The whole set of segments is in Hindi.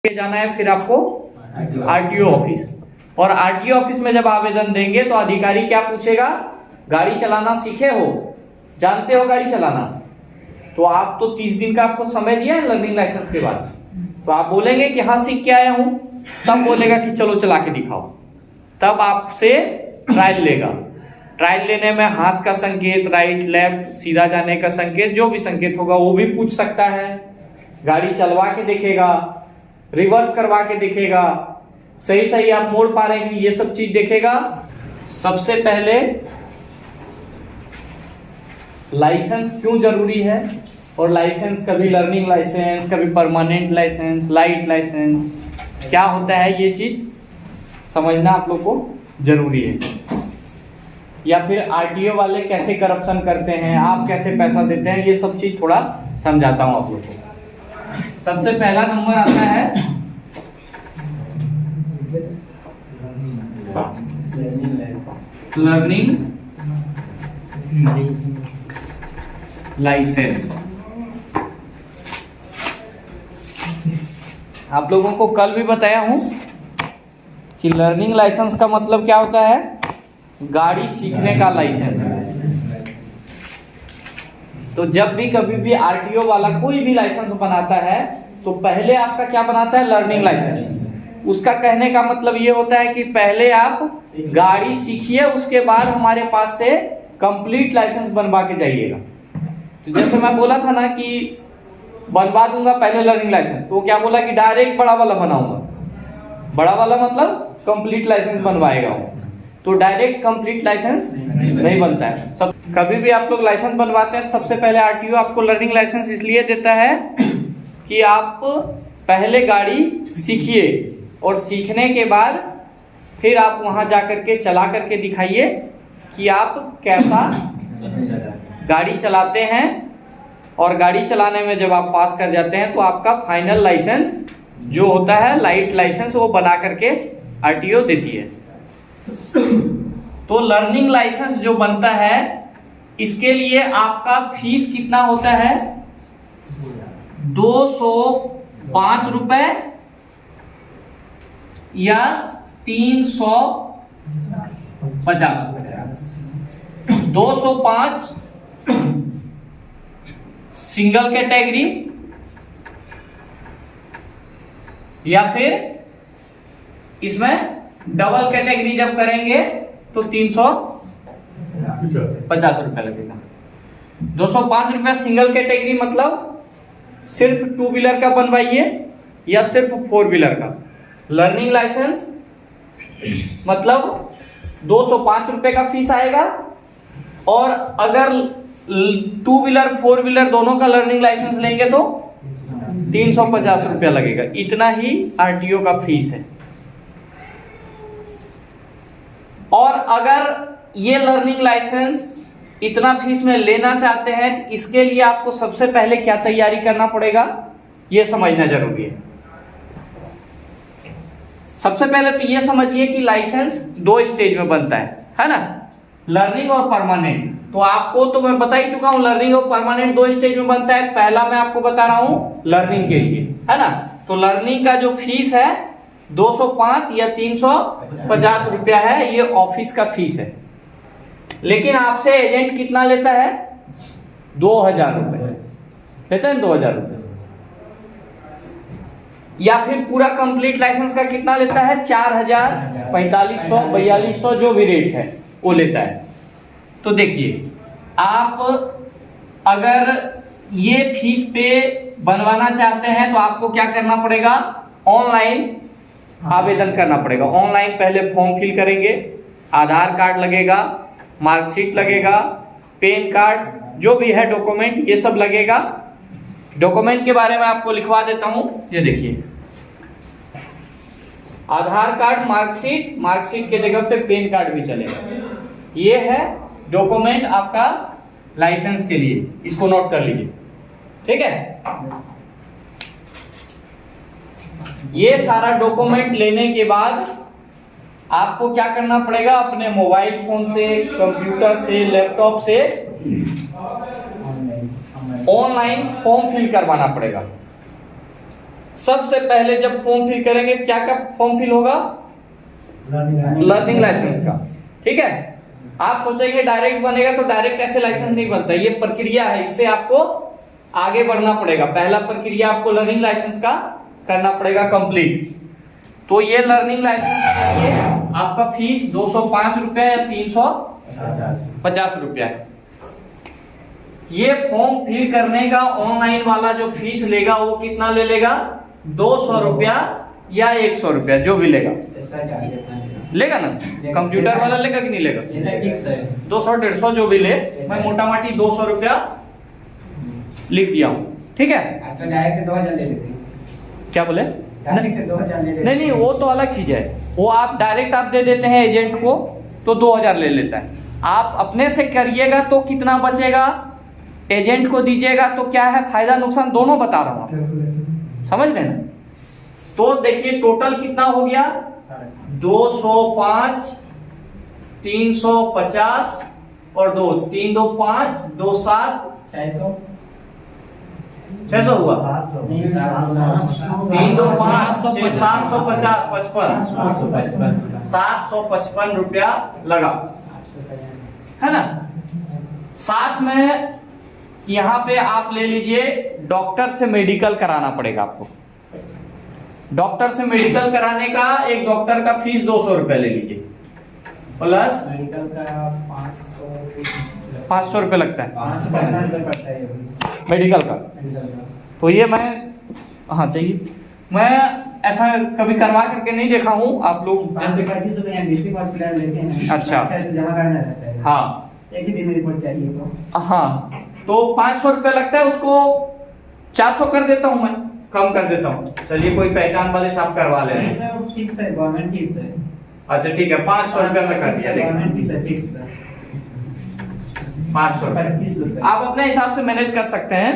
जाना है फिर आपको आरटीओ ऑफिस। और आरटीओ ऑफिस में जब आवेदन देंगे तो अधिकारी क्या पूछेगा, गाड़ी चलाना सीखे हो, जानते हो गाड़ी चलाना? तो आप तो 30 दिन का आपको समय दिया है लर्निंग लाइसेंस के बाद, तो आप बोलेंगे कि हाँ सीख के आया हूं, तब बोलेगा कि चलो चला के दिखाओ, तब आपसे ट्रायल लेगा। ट्रायल लेने में हाथ का संकेत, राइट लेफ्ट, सीधा जाने का संकेत, जो भी संकेत होगा वो भी पूछ सकता है। गाड़ी चलवा के देखेगा, रिवर्स करवा के देखेगा, सही सही आप मोड़ पा रहे हैं कि ये सब चीज देखेगा। सबसे पहले लाइसेंस क्यों जरूरी है, और लाइसेंस कभी लर्निंग लाइसेंस, कभी परमानेंट लाइसेंस, लाइट लाइसेंस क्या होता है, ये चीज समझना आप लोग को जरूरी है। या फिर आरटीओ वाले कैसे करप्शन करते हैं, आप कैसे पैसा देते हैं, ये सब चीज थोड़ा समझाता हूं आप लोग को। सबसे पहला नंबर आता है लर्निंग लाइसेंस। आप लोगों को कल भी बताया हूं कि लर्निंग लाइसेंस का मतलब क्या होता है, गाड़ी सीखने का लाइसेंस। तो जब भी कभी भी आरटीओ वाला कोई भी लाइसेंस बनाता है तो पहले आपका क्या बनाता है, लर्निंग लाइसेंस। उसका कहने का मतलब ये होता है कि पहले आप गाड़ी सीखिए, उसके बाद हमारे पास से कंप्लीट लाइसेंस बनवा के जाइएगा। तो जैसे मैं बोला था ना कि बनवा दूंगा पहले लर्निंग लाइसेंस, तो वो क्या बोला कि डायरेक्ट बड़ा वाला बनाऊंगा। बड़ा वाला मतलब कंप्लीट लाइसेंस बनवाएगा वो, तो डायरेक्ट कंप्लीट लाइसेंस नहीं बनता है। सब कभी भी आप लोग लाइसेंस बनवाते हैं सबसे पहले आरटीओ आपको लर्निंग लाइसेंस इसलिए देता है कि आप पहले गाड़ी सीखिए, और सीखने के बाद फिर आप वहां जाकर के चला करके दिखाइए कि आप कैसा गाड़ी चलाते हैं। और गाड़ी चलाने में जब आप पास कर जाते हैं तो आपका फाइनल लाइसेंस जो होता है लाइट लाइसेंस, वो बना करके आरटीओ देती है। तो लर्निंग लाइसेंस जो बनता है इसके लिए आपका फीस कितना होता है, 205 रुपए या 350 रुपए। 205 सिंगल कैटेगरी, या फिर इसमें डबल कैटेगरी जब करेंगे तो 350 रुपए लगेगा। 205 रुपए सिंगल कैटेगरी मतलब सिर्फ 2 व्हीलर का बनवाइए या सिर्फ 4 व्हीलर का। लर्निंग लाइसेंस मतलब 205 रुपए का फीस आएगा, और अगर 2 व्हीलर 4 व्हीलर दोनों का लर्निंग लाइसेंस लेंगे तो 350 रुपया लगेगा। इतना ही आरटीओ का फीस है। और अगर ये लर्निंग लाइसेंस इतना फीस में लेना चाहते हैं तो इसके लिए आपको सबसे पहले क्या तैयारी करना पड़ेगा, ये समझना जरूरी है। सबसे पहले तो ये समझिए कि लाइसेंस 2 स्टेज में बनता है ना, लर्निंग और परमानेंट। तो आपको तो मैं बता ही चुका हूं, लर्निंग और परमानेंट 2 स्टेज में बनता है। पहला मैं आपको बता रहा हूं लर्निंग के लिए, है ना। तो लर्निंग का जो फीस है 205 या 350 रुपया है, ये ऑफिस का फीस है। लेकिन आपसे एजेंट कितना लेता है, 2000 रुपए लेते हैं, 2000 रुपए। या फिर पूरा कंप्लीट लाइसेंस का कितना लेता है, 4000, 4500, 4200 जो भी रेट है वो लेता है। तो देखिए, आप अगर ये फीस पे बनवाना चाहते हैं तो आपको क्या करना पड़ेगा, ऑनलाइन आवेदन करना पड़ेगा। ऑनलाइन पहले फॉर्म फिल करेंगे, आधार कार्ड लगेगा, मार्कशीट लगेगा, पैन कार्ड, जो भी है डॉक्यूमेंट ये सब लगेगा। डॉक्यूमेंट के बारे में आपको लिखवा देता हूं, ये देखिए, आधार कार्ड, मार्कशीट, मार्कशीट के जगह पे पैन कार्ड भी चलेगा। ये है डॉक्यूमेंट आपका लाइसेंस के लिए, इसको नोट कर लीजिए, ठीक है। ये सारा डॉक्यूमेंट लेने के बाद आपको क्या करना पड़ेगा, अपने मोबाइल फोन से, कंप्यूटर से, लैपटॉप से ऑनलाइन फॉर्म फिल करवाना पड़ेगा। सबसे पहले जब फॉर्म फिल करेंगे, क्या का फॉर्म फिल होगा? लर्निंग लाइसेंस का। ठीक है, आप सोचेंगे डायरेक्ट बनेगा, तो डायरेक्ट ऐसे लाइसेंस नहीं बनता, ये प्रक्रिया है, इससे आपको आगे बढ़ना पड़ेगा। पहला प्रक्रिया आपको लर्निंग लाइसेंस का करना पड़ेगा कंप्लीट। तो ये लर्निंग लाइसेंस के लिए आपका फीस 205 रुपया या 350 रुपया है। ये फॉर्म फिल करने का ऑनलाइन वाला जो फीस लेगा वो कितना ले लेगा? 200 रुपया या 100 रुपया, जो भी लेगा। इसका चार्ज लेगा ना? कंप्यूटर वाला लेगा कि नहीं लेगा? 200 150 जो भी ले, मैं मोटा मोटी 200 रुपया लिख दिया हूँ। ठीक है, आपका डायरेक्ट 2000 ले लेते हैं। क्या बोले? डायरेक्ट 2000 ले लेते हैं। नहीं, वो तो अलग चीज है। वो आप डायरेक्ट आप दे देते हैं एजेंट को तो 2000 ले लेता है। आप अपने से करिएगा तो कितना बचेगा, एजेंट को दीजिएगा तो क्या है, फायदा नुकसान दोनों बता रहा हूँ, समझ रहे ना? तो देखिए टोटल कितना हो गया, 205, 350 और 2, 3 2 5 2 7 600 हुआ। 3 2 5 750 55 755 रुपया लगा, है ना? साथ में यहाँ पे आप ले लीजिए, डॉक्टर से मेडिकल कराना पड़ेगा आपको। डॉक्टर से मेडिकल कराने का एक डॉक्टर का फीस 200 रुपया ले लीजिए, प्लस मेडिकल का 500 रुपये लगता है 500 रुपये पड़ता है मेडिकल का। मेडिकल का। तो ये मैं, हाँ चाहिए, मैं ऐसा कभी करवा करके नहीं देखा हूँ। आप लोग जैसे 25 रुपये यहाँ डिस्ट्रिक्ट हॉस्पिटल लेते हैं। अच्छा। जमा करना रहता है। हाँ, एक ही दिन में रिपोर्ट चाहिए तो। हाँ, तो 500 रुपये लगता है, उसको 400 कर देता हूँ, मैं कम कर देता हूँ। चलिए कोई पहचान वाले साहब करवा ले रहे हैं। सर फिक्स है, गवर्नमेंट फीस है। अच्छा ठीक है, 500 रुपये में कर दिया, गवर्नमेंट देखिए फीस है, फिक्स है। 500 रुपये। 25 रुपये। आप अपने हिसाब से मैनेज कर सकते हैं।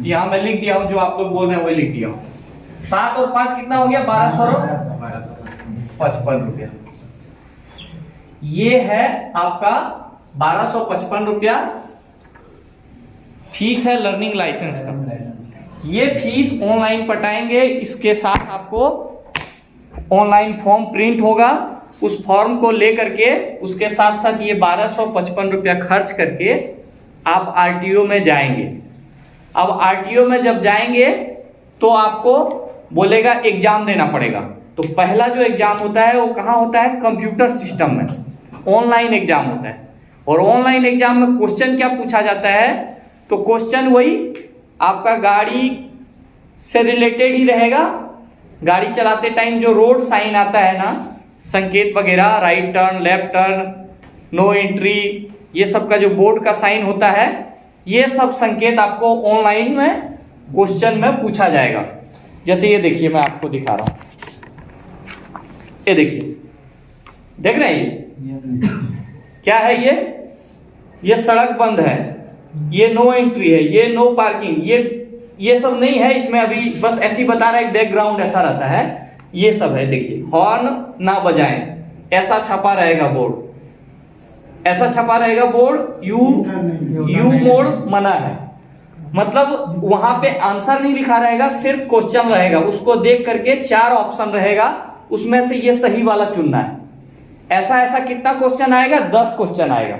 यहाँ मैं लिख दिया हूँ, जो आप लोग बोल रहे हैं वही लिख दिया हूँ। 7 और 5 कितना हो गया? 1255 रुपया। ये है आपका 1255 रुपया फीस है लर्निंग लाइसेंस का। ये फीस ऑनलाइन पटाएंगे, इसके साथ आपको ऑनलाइन फॉर्म प्रिंट होगा। उस फॉर्म को लेकर के उसके साथ साथ ये 1255 रुपया खर्च करके आप आरटीओ में जाएंगे। अब आरटीओ में जब जाएंगे तो आपको बोलेगा एग्जाम देना पड़ेगा। तो पहला जो एग्जाम होता है वो कहाँ होता है? कंप्यूटर सिस्टम में ऑनलाइन एग्जाम होता है। और ऑनलाइन एग्जाम में क्वेश्चन क्या पूछा जाता है? तो क्वेश्चन वही आपका गाड़ी से रिलेटेड ही रहेगा। गाड़ी चलाते टाइम जो रोड साइन आता है ना, संकेत वगैरह, right turn, left turn, no entry, ये सब का जो बोर्ड का साइन होता है, ये सब संकेत आपको ऑनलाइन में क्वेश्चन में पूछा जाएगा। जैसे ये देखिए, मैं आपको दिखा रहा हूं, ये देखिए, देख रहे हैं ये क्या है? ये सड़क बंद है, ये नो एंट्री है, ये नो पार्किंग, ये सब नहीं है इसमें। अभी बस ऐसी बता रहा है, बैकग्राउंड ऐसा रहता है, ये सब है। देखिए, हॉर्न ना बजाएं, ऐसा छपा रहेगा बोर्ड, ऐसा छपा रहेगा बोर्ड। यू मोड मना है, मतलब वहां पे आंसर नहीं लिखा रहेगा, सिर्फ क्वेश्चन रहेगा। उसको देख करके 4 ऑप्शन रहेगा, उसमें से ये सही वाला चुनना है। ऐसा ऐसा कितना क्वेश्चन आएगा? 10 क्वेश्चन आएगा।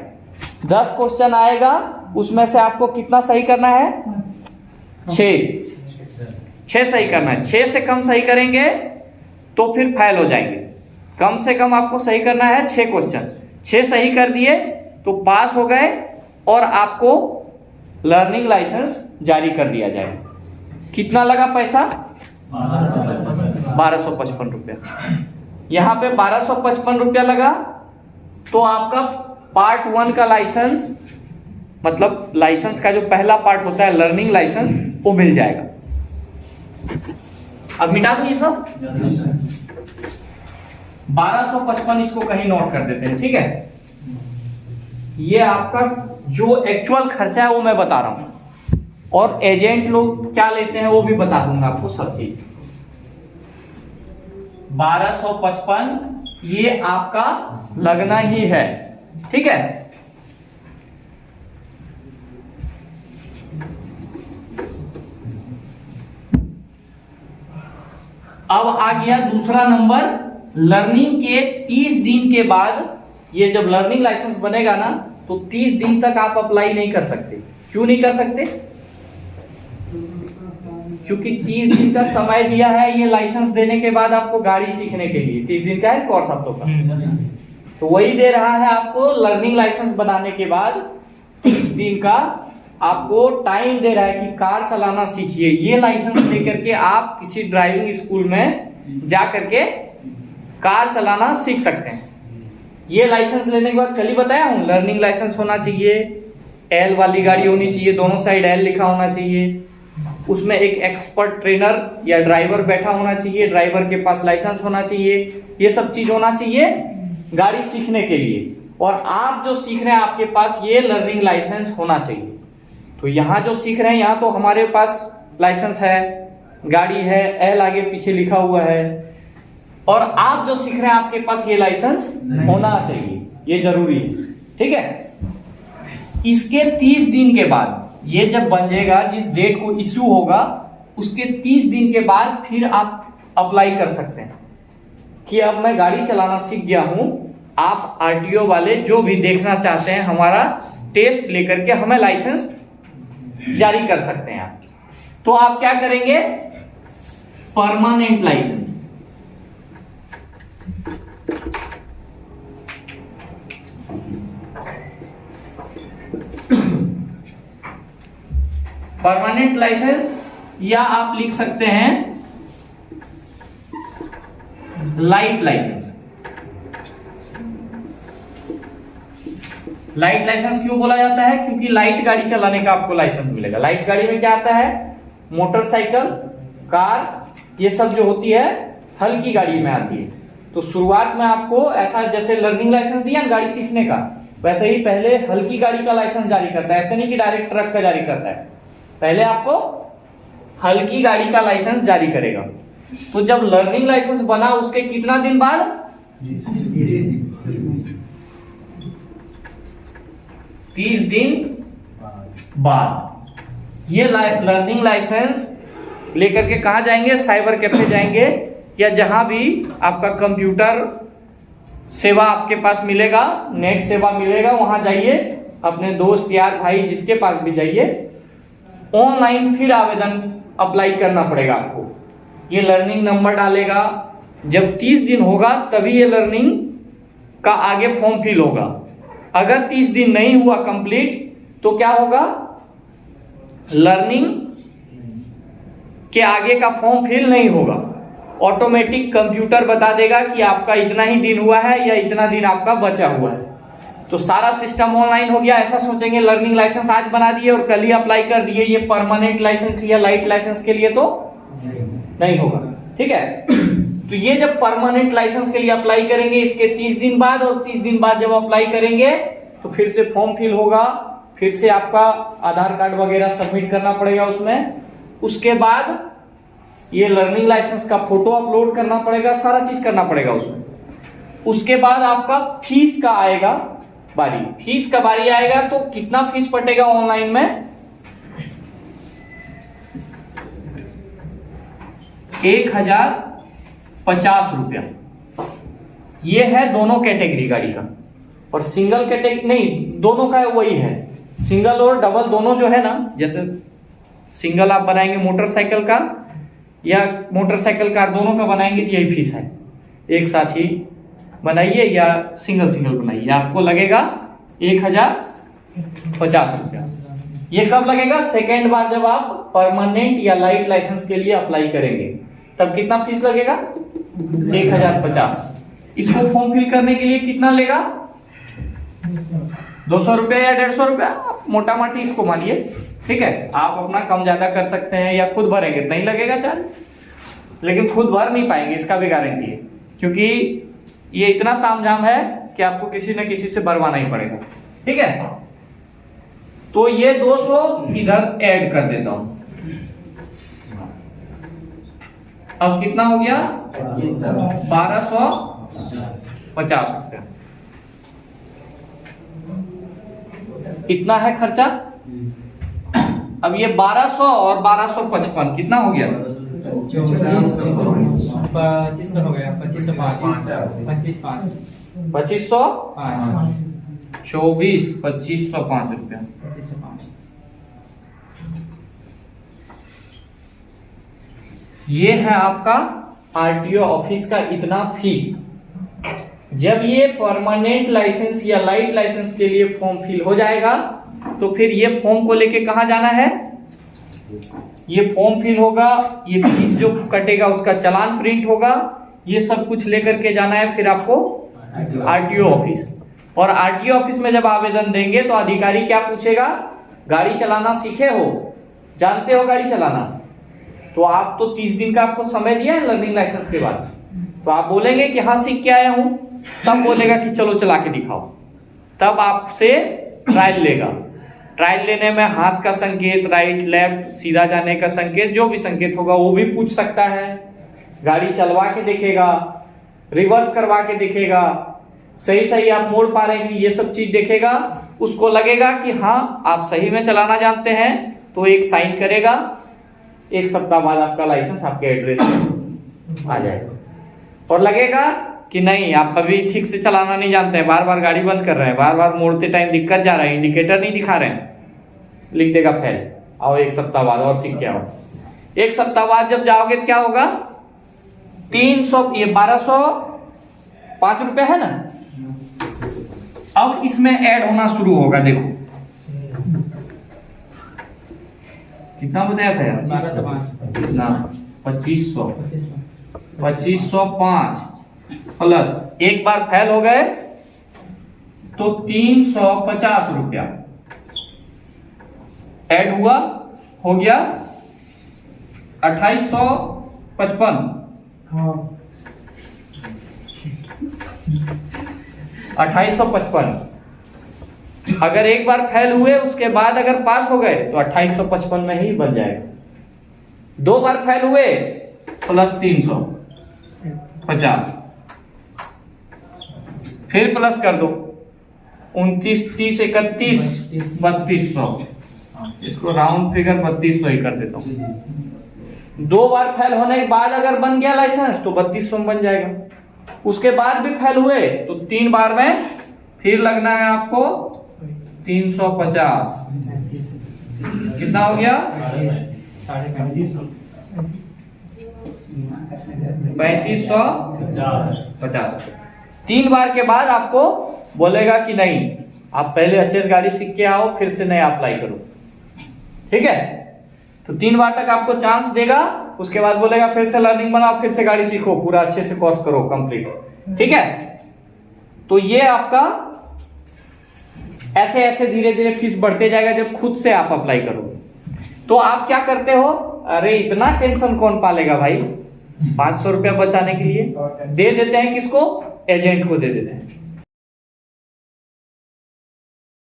10 क्वेश्चन आएगा, उसमें से आपको कितना सही करना है? 6 सही करना है। 6 से कम सही करेंगे तो फिर फेल हो जाएंगे। कम से कम आपको सही करना है 6 क्वेश्चन। 6 सही कर दिए तो पास हो गए और आपको लर्निंग लाइसेंस जारी कर दिया जाएगा। कितना लगा पैसा? 1255 रुपया। यहाँ पे 1255 रुपया लगा तो आपका पार्ट 1 का लाइसेंस, मतलब लाइसेंस का जो पहला पार्ट होता है लर्निंग लाइसेंस, वो मिल जाएगा। अब मिटा दो ये सब। 1255 इसको कहीं नोट कर देते हैं, ठीक है? ये आपका जो एक्चुअल खर्चा है वो मैं बता रहा हूं, और एजेंट लोग क्या लेते हैं वो भी बता दूंगा आपको सब चीज। 1255 ये आपका लगना ही है, ठीक है? अब आ गया दूसरा नंबर, लर्निंग के 30 दिन के बाद, ये जब लर्निंग लाइसेंस बनेगा ना तो 30 दिन तक आप अप्लाई नहीं कर सकते। क्यों नहीं कर सकते? क्योंकि 30 दिन का समय दिया है ये लाइसेंस देने के बाद आपको गाड़ी सीखने के लिए। 30 दिन का है कोर्स आप लोग का, तो वही दे रहा है आपको लर्निंग लाइसेंस बनाने के बाद 30 दिन का आपको टाइम दे रहा है कि कार चलाना सीखिए। ये लाइसेंस लेकर के आप किसी ड्राइविंग स्कूल में जा करके कार चलाना सीख सकते हैं। ये लाइसेंस लेने के बाद कल ही बताया हूं, लर्निंग लाइसेंस होना चाहिए, एल वाली गाड़ी होनी चाहिए, दोनों साइड एल लिखा होना चाहिए, उसमें एक एक्सपर्ट ट्रेनर या ड्राइवर बैठा होना चाहिए, ड्राइवर के पास लाइसेंस होना चाहिए, ये सब चीज होना चाहिए गाड़ी सीखने के लिए। और आप जो सीख रहे हैं आपके पास ये लर्निंग लाइसेंस होना चाहिए। तो यहाँ जो सीख रहे हैं यहाँ तो हमारे पास लाइसेंस है, गाड़ी है, एल आगे पीछे लिखा हुआ है, और आप जो सीख रहे हैं आपके पास ये लाइसेंस होना चाहिए, ये जरूरी है। ठीक है, इसके 30 दिन के बाद ये जब बन जाएगा, जिस डेट को इश्यू होगा उसके 30 दिन के बाद फिर आप अप्लाई कर सकते हैं कि अब मैं गाड़ी चलाना सीख गया हूं। आप आरटीओ वाले जो भी देखना चाहते हैं हमारा टेस्ट लेकर के हमें लाइसेंस जारी कर सकते हैं आप। तो आप क्या करेंगे? परमानेंट लाइसेंस, परमानेंट लाइसेंस, या आप लिख सकते हैं लाइट लाइसेंस। लाइट लाइसेंस क्यों बोला जाता है? क्योंकि लाइट गाड़ी चलाने का आपको लाइसेंस मिलेगा। लाइट गाड़ी में क्या आता है? मोटरसाइकिल, कार, ये सब जो होती है हल्की गाड़ी में आती है। तो शुरुआत में आपको ऐसा जैसे लर्निंग लाइसेंस दिया ना गाड़ी सीखने का, वैसे ही पहले हल्की गाड़ी का लाइसेंस जारी करता है। ऐसे नहीं कि डायरेक्ट ट्रक का जारी करता है, पहले आपको हल्की गाड़ी का लाइसेंस जारी करेगा। तो जब लर्निंग लाइसेंस बना उसके कितना दिन बाद? 30 दिन बाद ये लर्निंग लाइसेंस लेकर के कहां जाएंगे? साइबर कैफे जाएंगे, या जहां भी आपका कंप्यूटर सेवा आपके पास मिलेगा, नेट सेवा मिलेगा, वहां जाइए, अपने दोस्त यार भाई जिसके पास भी जाइए, ऑनलाइन फिर आवेदन अप्लाई करना पड़ेगा आपको। ये लर्निंग नंबर डालेगा, जब 30 दिन होगा तभी ये लर्निंग का आगे फॉर्म फिल होगा। अगर 30 दिन नहीं हुआ कंप्लीट तो क्या होगा? लर्निंग के आगे का फॉर्म फिल नहीं होगा, ऑटोमेटिक कंप्यूटर बता देगा कि आपका इतना ही दिन हुआ है या इतना दिन आपका बचा हुआ है। तो सारा सिस्टम ऑनलाइन हो गया। ऐसा सोचेंगे लर्निंग लाइसेंस आज बना दिए और कल ही अप्लाई कर दिए, ये परमानेंट लाइसेंस या लाइट लाइसेंस के लिए तो नहीं होगा। ठीक है, तो ये जब परमानेंट लाइसेंस के लिए अप्लाई करेंगे इसके 30 दिन बाद, और 30 दिन बाद जब अप्लाई करेंगे तो फिर से फॉर्म फिल होगा, फिर से आपका आधार कार्ड वगैरह सबमिट करना पड़ेगा उसमें। उसके बाद ये लर्निंग लाइसेंस का फोटो अपलोड करना पड़ेगा, सारा चीज करना पड़ेगा उसमें। उसके बाद आपका फीस का आएगा बारी। फीस का बारी आएगा तो कितना फीस पड़ेगा ऑनलाइन में? 1050 रुपया। ये है दोनों कैटेगरी गाड़ी का, और सिंगल कैटेगरी नहीं, दोनों का वही है। सिंगल और डबल दोनों जो है ना, जैसे सिंगल आप बनाएंगे मोटरसाइकिल का या मोटरसाइकिल कार, दोनों का बनाएंगे तो यही फीस है। एक साथ ही बनाइए या सिंगल सिंगल बनाइए, आपको लगेगा 1050 रुपया। ये कब लगेगा? सेकेंड बार जब आप परमानेंट या लाइट लाइसेंस के लिए अप्लाई करेंगे तब कितना फीस लगेगा? 1050। इसको फॉर्म फिल करने के लिए कितना लेगा? 200 रुपया या 150 रुपया, मोटा मोटी इसको मानिए। ठीक है, आप अपना कम ज्यादा कर सकते हैं या खुद भरेंगे नहीं लगेगा चार्ज, लेकिन खुद भर नहीं पाएंगे इसका भी गारंटी है, क्योंकि ये इतना तामझाम है कि आपको किसी न किसी से भरवाना ही पड़ेगा। ठीक है, तो ये 200 इधर ऐड कर देता हूं। अब कितना हो गया? 1250 रुपया। इतना है खर्चा। अब ये 1200 और 1255 कितना हो गया? 2500 हो गया, 2505, 2505, 2505, 24 2505 रुपया। 2505। ये है आपका आरटीओ ऑफिस का इतना फीस। जब ये परमानेंट लाइसेंस या लाइट लाइसेंस के लिए फॉर्म फिल हो जाएगा तो फिर ये फॉर्म को लेके कहाँ जाना है? ये फॉर्म फिल होगा, ये फीस जो कटेगा उसका चालान प्रिंट होगा, ये सब कुछ लेकर के जाना है फिर आपको आरटीओ ऑफिस। और आरटीओ ऑफिस में जब आवेदन देंगे तो अधिकारी क्या पूछेगा? गाड़ी चलाना सीखे हो, जानते हो गाड़ी चलाना? तो आप तो 30 दिन का आपको समय दिया है लर्निंग लाइसेंस के बाद, तो आप बोलेंगे कि हाँ सीख के आया हूं, तब बोलेगा कि चलो चला के दिखाओ, तब आपसे ट्रायल लेगा। ट्रायल लेने में हाथ का संकेत, राइट लेफ्ट, सीधा जाने का संकेत, जो भी संकेत होगा वो भी पूछ सकता है। गाड़ी चलवा के देखेगा, रिवर्स करवा के देखेगा, सही सही आप मोड़ पा रहे हैं, ये सब चीज देखेगा। उसको लगेगा कि हाँ आप सही में चलाना जानते हैं, तो एक साइन करेगा। 1 सप्ताह बाद आपका लाइसेंस आपके एड्रेस पे आ जाएगा। और लगेगा कि नहीं आप अभी ठीक से चलाना नहीं जानते हैं, बार बार गाड़ी बंद कर रहे हैं, बार बार मोड़ते टाइम दिक्कत जा रहा है, इंडिकेटर नहीं दिखा रहे हैं, लिख देगा फेल, आओ 1 सप्ताह बाद और सीख के आओ। 1 सप्ताह बाद जब जाओगे तो क्या होगा? 300, ये 1205 रुपए है ना, अब इसमें ऐड होना शुरू होगा। देखो कितना बताया था यार? 1205, कितना? 2500, 2505 प्लस एक बार फेल हो गए तो 350 रुपया ऐड हुआ, हो गया 2855। 2855। अगर एक बार फेल हुए उसके बाद अगर पास हो गए तो 2855 में ही बन जाएगा। 2 बार फेल हुए प्लस 350, फिर प्लस कर दो 29, 30, 31, 3200। इसको राउंड फिगर 3200 ही कर देता हूं। 2 बार फेल होने के बाद अगर बन गया लाइसेंस तो 3200 में बन जाएगा। उसके बाद भी फेल हुए तो 3 बार में फिर लगना है आपको 350। कितना हो गया? 3550। 3 बार के बाद आपको बोलेगा कि नहीं आप पहले अच्छे से गाड़ी सीख के आओ, फिर से नया अप्लाई करो। ठीक है, तो 3 बार तक आपको चांस देगा, उसके बाद बोलेगा फिर से लर्निंग बनाओ, फिर से गाड़ी सीखो, पूरा अच्छे से कोर्स करो कंप्लीट। ठीक है, तो ये आपका ऐसे ऐसे धीरे धीरे फीस बढ़ते जाएगा जब खुद से आप अप्लाई करोगे। तो आप क्या करते हो? अरे इतना टेंशन कौन पालेगा भाई, 500 रुपया बचाने के लिए दे देते हैं। किसको? एजेंट को दे देते हैं।